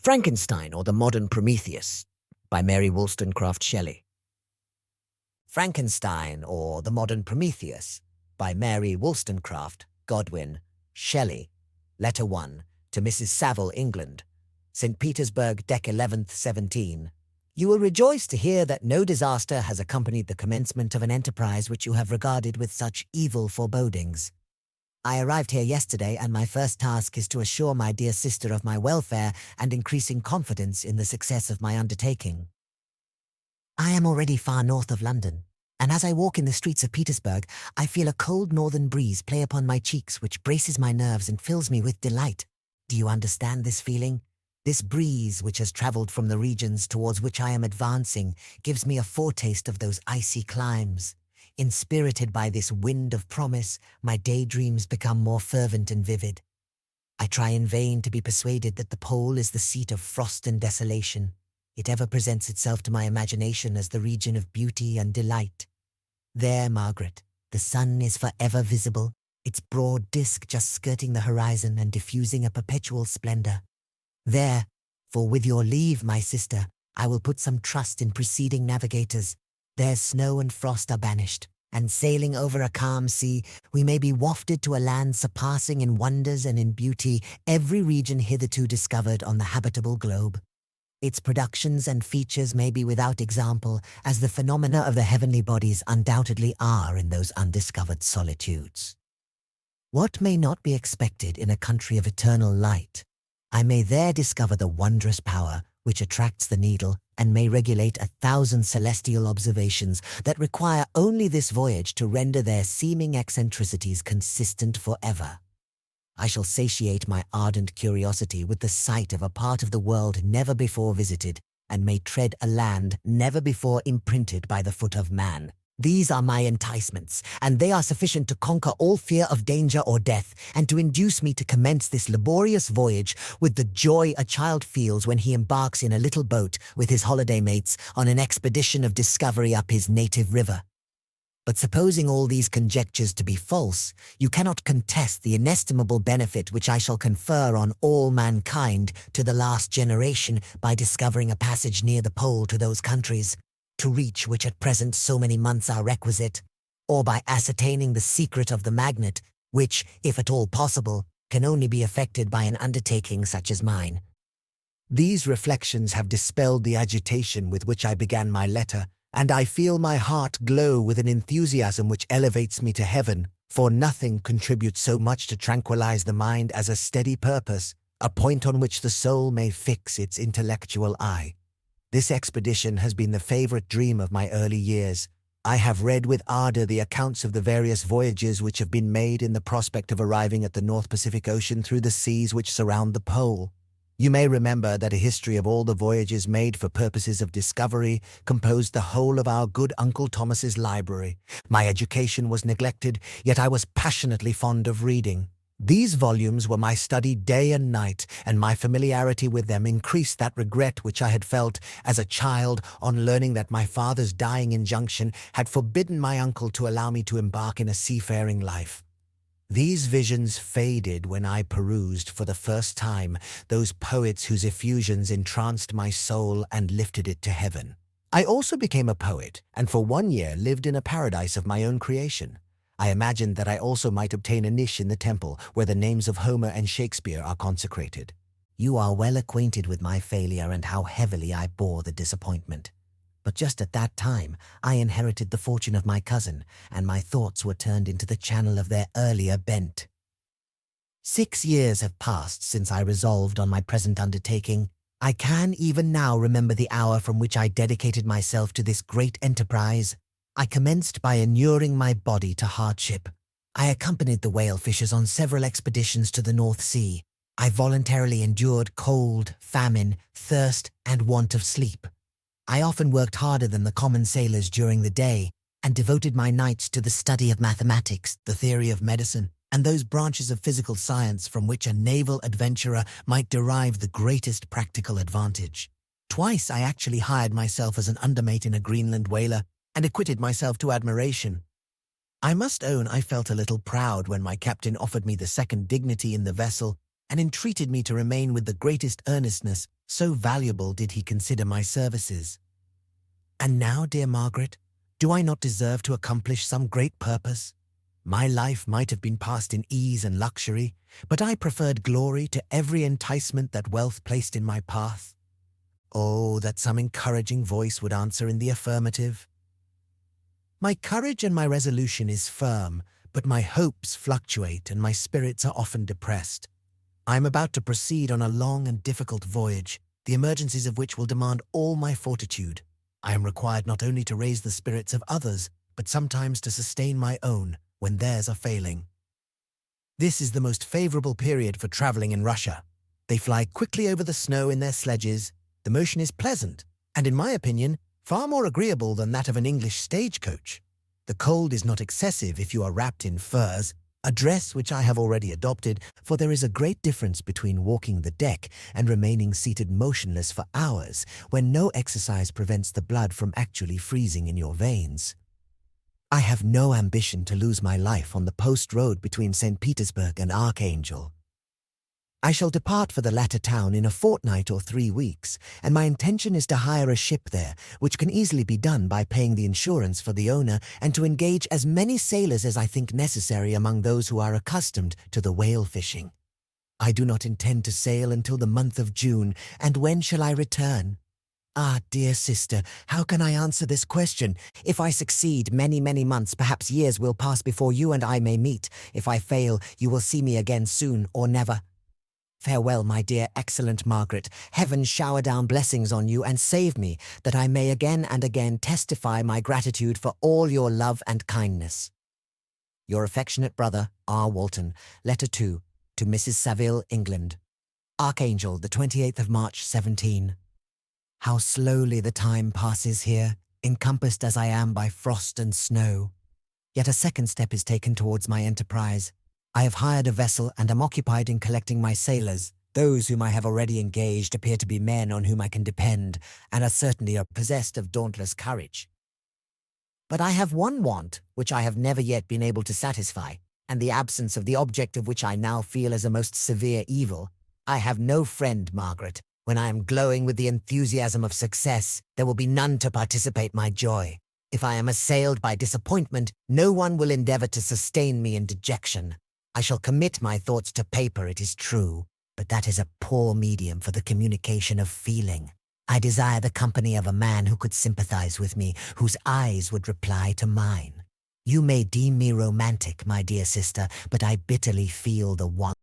Frankenstein or the Modern Prometheus by Mary Wollstonecraft Shelley. Frankenstein or the Modern Prometheus by Mary Wollstonecraft Godwin Shelley. Letter 1 to Mrs. Saville, England, St. Petersburg, Dec. 11th, 17. You will rejoice to hear that no disaster has accompanied the commencement of an enterprise which you have regarded with such evil forebodings. I arrived here yesterday, and my first task is to assure my dear sister of my welfare and increasing confidence in the success of my undertaking. I am already far north of London, and as I walk in the streets of Petersburg, I feel a cold northern breeze play upon my cheeks which braces my nerves and fills me with delight. Do you understand this feeling? This breeze, which has travelled from the regions towards which I am advancing, gives me a foretaste of those icy climes. Inspirited by this wind of promise, my daydreams become more fervent and vivid. I try in vain to be persuaded that the pole is the seat of frost and desolation. It ever presents itself to my imagination as the region of beauty and delight. There, Margaret, the sun is forever visible, its broad disk just skirting the horizon and diffusing a perpetual splendour. There, for with your leave, my sister, I will put some trust in preceding navigators. There snow and frost are banished, and sailing over a calm sea, we may be wafted to a land surpassing in wonders and in beauty every region hitherto discovered on the habitable globe. Its productions and features may be without example, as the phenomena of the heavenly bodies undoubtedly are in those undiscovered solitudes. What may not be expected in a country of eternal light? I may there discover the wondrous power which attracts the needle, and may regulate 1,000 celestial observations that require only this voyage to render their seeming eccentricities consistent forever. I shall satiate my ardent curiosity with the sight of a part of the world never before visited, and may tread a land never before imprinted by the foot of man. These are my enticements, and they are sufficient to conquer all fear of danger or death, and to induce me to commence this laborious voyage with the joy a child feels when he embarks in a little boat with his holiday mates on an expedition of discovery up his native river. But supposing all these conjectures to be false, you cannot contest the inestimable benefit which I shall confer on all mankind to the last generation by discovering a passage near the pole to those countries, to reach which at present so many months are requisite, or by ascertaining the secret of the magnet, which, if at all possible, can only be effected by an undertaking such as mine. These reflections have dispelled the agitation with which I began my letter, and I feel my heart glow with an enthusiasm which elevates me to heaven, for nothing contributes so much to tranquilize the mind as a steady purpose, a point on which the soul may fix its intellectual eye. This expedition has been the favorite dream of my early years. I have read with ardor the accounts of the various voyages which have been made in the prospect of arriving at the North Pacific Ocean through the seas which surround the pole. You may remember that a history of all the voyages made for purposes of discovery composed the whole of our good Uncle Thomas's library. My education was neglected, yet I was passionately fond of reading. These volumes were my study day and night, and my familiarity with them increased that regret which I had felt as a child on learning that my father's dying injunction had forbidden my uncle to allow me to embark in a seafaring life. These visions faded when I perused for the first time those poets whose effusions entranced my soul and lifted it to heaven. I also became a poet, and for 1 year lived in a paradise of my own creation. I imagined that I also might obtain a niche in the temple where the names of Homer and Shakespeare are consecrated. You are well acquainted with my failure and how heavily I bore the disappointment. But just at that time, I inherited the fortune of my cousin, and my thoughts were turned into the channel of their earlier bent. 6 years have passed since I resolved on my present undertaking. I can even now remember the hour from which I dedicated myself to this great enterprise. I commenced by inuring my body to hardship. I accompanied the whale fishers on several expeditions to the North Sea. I voluntarily endured cold, famine, thirst, and want of sleep. I often worked harder than the common sailors during the day, and devoted my nights to the study of mathematics, the theory of medicine, and those branches of physical science from which a naval adventurer might derive the greatest practical advantage. Twice I actually hired myself as an undermate in a Greenland whaler, and acquitted myself to admiration. I must own I felt a little proud when my captain offered me the second dignity in the vessel, and entreated me to remain with the greatest earnestness, So valuable did he consider my services. And now, dear Margaret, do I not deserve to accomplish some great purpose? My life might have been passed in ease and luxury, but I preferred glory to every enticement that wealth placed in my path. Oh, that some encouraging voice would answer in the affirmative. My courage and my resolution is firm, but my hopes fluctuate and my spirits are often depressed. I am about to proceed on a long and difficult voyage, the emergencies of which will demand all my fortitude. I am required not only to raise the spirits of others, but sometimes to sustain my own when theirs are failing. This is the most favorable period for traveling in Russia. They fly quickly over the snow in their sledges, the motion is pleasant, and in my opinion, far more agreeable than that of an English stagecoach. The cold is not excessive if you are wrapped in furs, a dress which I have already adopted, for there is a great difference between walking the deck and remaining seated motionless for hours when no exercise prevents the blood from actually freezing in your veins. I have no ambition to lose my life on the post road between St. Petersburg and Archangel. I shall depart for the latter town in a fortnight or 3 weeks, and my intention is to hire a ship there, which can easily be done by paying the insurance for the owner and to engage as many sailors as I think necessary among those who are accustomed to the whale fishing. I do not intend to sail until the month of June, and when shall I return? Ah, dear sister, how can I answer this question? If I succeed, many, many months, perhaps years will pass before you and I may meet. If I fail, you will see me again soon or never. Farewell, my dear, excellent Margaret. Heaven shower down blessings on you and save me, that I may again and again testify my gratitude for all your love and kindness. Your affectionate brother, R. Walton. Letter 2, to Mrs. Saville, England. Archangel, the 28th of March, 17. How slowly the time passes here, encompassed as I am by frost and snow. Yet a second step is taken towards my enterprise. I have hired a vessel and am occupied in collecting my sailors. Those whom I have already engaged appear to be men on whom I can depend, and are certainly possessed of dauntless courage. But I have one want which I have never yet been able to satisfy, and the absence of the object of which I now feel as a most severe evil. I have no friend, Margaret. When I am glowing with the enthusiasm of success, there will be none to participate my joy. If I am assailed by disappointment, no one will endeavor to sustain me in dejection. I shall commit my thoughts to paper, it is true, but that is a poor medium for the communication of feeling. I desire the company of a man who could sympathize with me, whose eyes would reply to mine. You may deem me romantic, my dear sister, but I bitterly feel the want